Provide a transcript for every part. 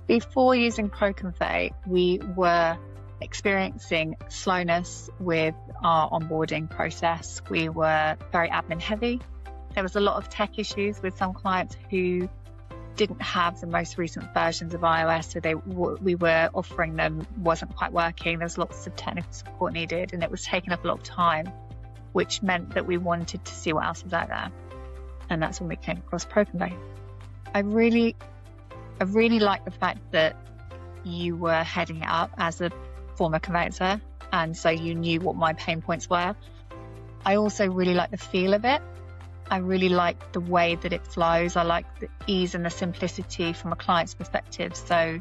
Before using ProConvey, we were experiencing slowness with our onboarding process. We were very admin heavy. There was a lot of tech issues with some clients who didn't have the most recent versions of iOS, so we were offering them wasn't quite working. There was lots of technical support needed, and it was taking up a lot of time, which meant that we wanted to see what else was out there. And that's when we came across ProConvey. I really like the fact that you were heading it up as a former conveyancer, and so you knew what my pain points were. I also really like the feel of it. I really like the way that it flows. I like the ease and the simplicity from a client's perspective. So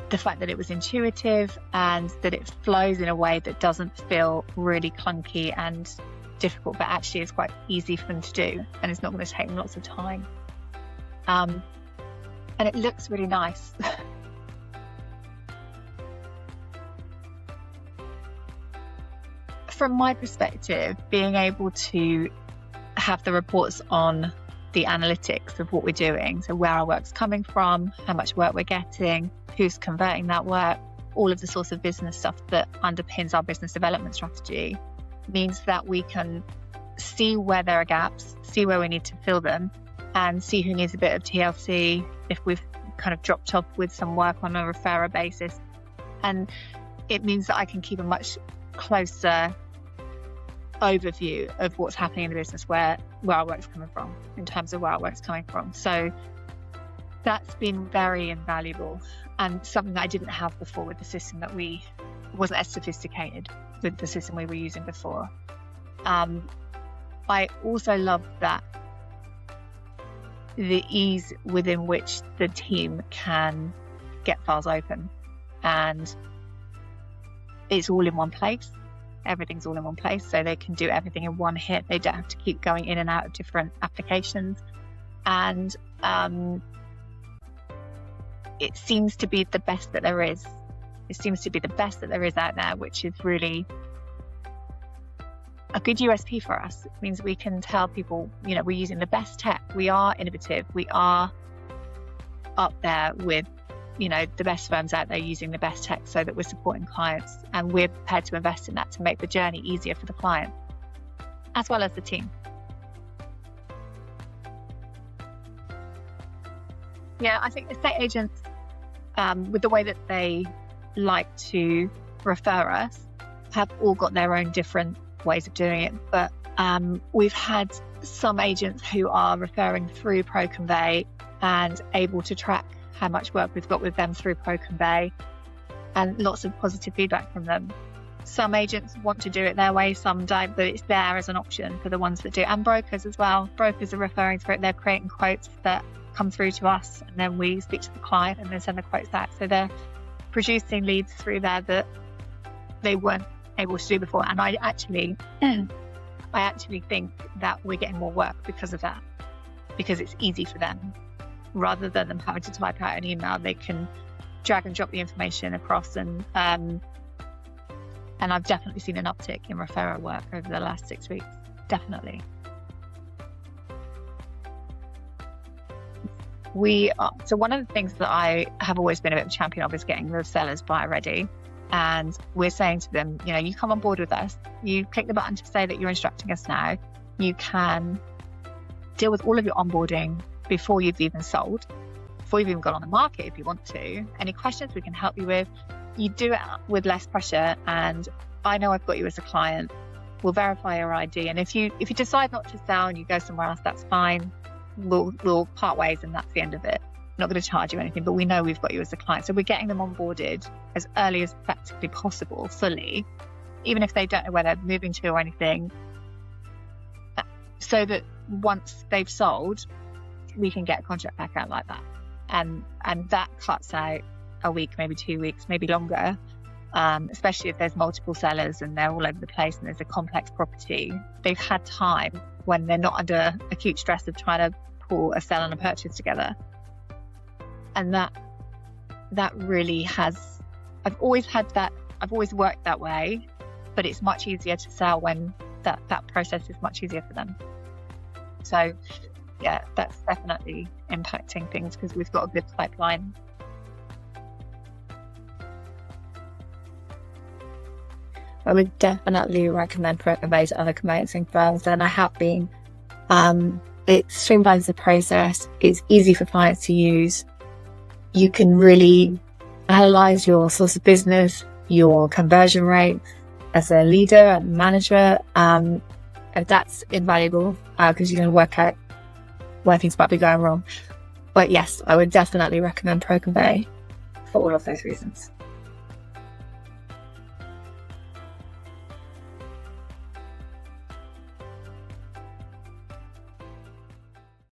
the fact that it was intuitive and that it flows in a way that doesn't feel really clunky and difficult, but actually is quite easy for them to do, and it's not going to take them lots of time. And it looks really nice. From my perspective, being able to have the reports on the analytics of what we're doing, so where our work's coming from, how much work we're getting, who's converting that work, all of the sorts of business stuff that underpins our business development strategy, means that we can see where there are gaps, see where we need to fill them, and see who needs a bit of TLC if we've kind of dropped off with some work on a referrer basis. And it means that I can keep a much closer overview of what's happening in the business, where our work's coming from, in terms of where our work's coming from. So that's been very invaluable, and something that I didn't have before with the system wasn't as sophisticated with the system we were using before. I also love that the ease within which the team can get files open, and it's all in one place. Everything's all in one place, so they can do everything in one hit. They don't have to keep going in and out of different applications. And it seems to be the best that there is. It seems to be the best that there is out there, which is really a good USP for us. It means we can tell people, we're using the best tech. We are innovative. We are up there with the best firms out there using the best tech, so that we're supporting clients, and we're prepared to invest in that to make the journey easier for the client as well as the team. Yeah, I think estate agents, with the way that they like to refer us, have all got their own different ways of doing it. But we've had some agents who are referring through ProConvey and able to track how much work we've got with them through ProConvey, and lots of positive feedback from them. Some agents want to do it their way, some don't, but it's there as an option for the ones that do. And brokers as well. Brokers are referring through it. They're creating quotes that come through to us, and then we speak to the client and then send the quotes back. So they're producing leads through there that they weren't able to do before. And I actually think that we're getting more work because of that, because it's easy for them. Rather than them having to type out an email, they can drag and drop the information across, and I've definitely seen an uptick in referral work over the last 6 weeks. Definitely. So one of the things that I have always been a bit of a champion of is getting the sellers buyer ready. And we're saying to them, you come on board with us, you click the button to say that you're instructing us now. You can deal with all of your onboarding before you've even sold, before you've even got on the market if you want to. Any questions we can help you with. You do it with less pressure, and I know I've got you as a client. We'll verify your ID, and if you decide not to sell and you go somewhere else, that's fine. We'll part ways, and that's the end of it. Not going to charge you anything, but we know we've got you as a client. So we're getting them onboarded as early as practically possible, fully, even if they don't know where they're moving to or anything, so that once they've sold, we can get a contract back out like that. And that cuts out a week, maybe 2 weeks, maybe longer, especially if there's multiple sellers and they're all over the place and there's a complex property. They've had time when they're not under acute stress of trying to pull a sell and a purchase together. And that really has, I've always worked that way, but it's much easier to sell when that process is much easier for them. So yeah, that's definitely impacting things because we've got a good pipeline I would definitely recommend ProConvey to other conveyancing firms, and I have been. It streamlines the process. It's easy for clients to use. You can really analyze your source of business, your conversion rate as a leader and manager. And that's invaluable because you can work out where things might be going wrong. But yes, I would definitely recommend ProConvey for all of those reasons.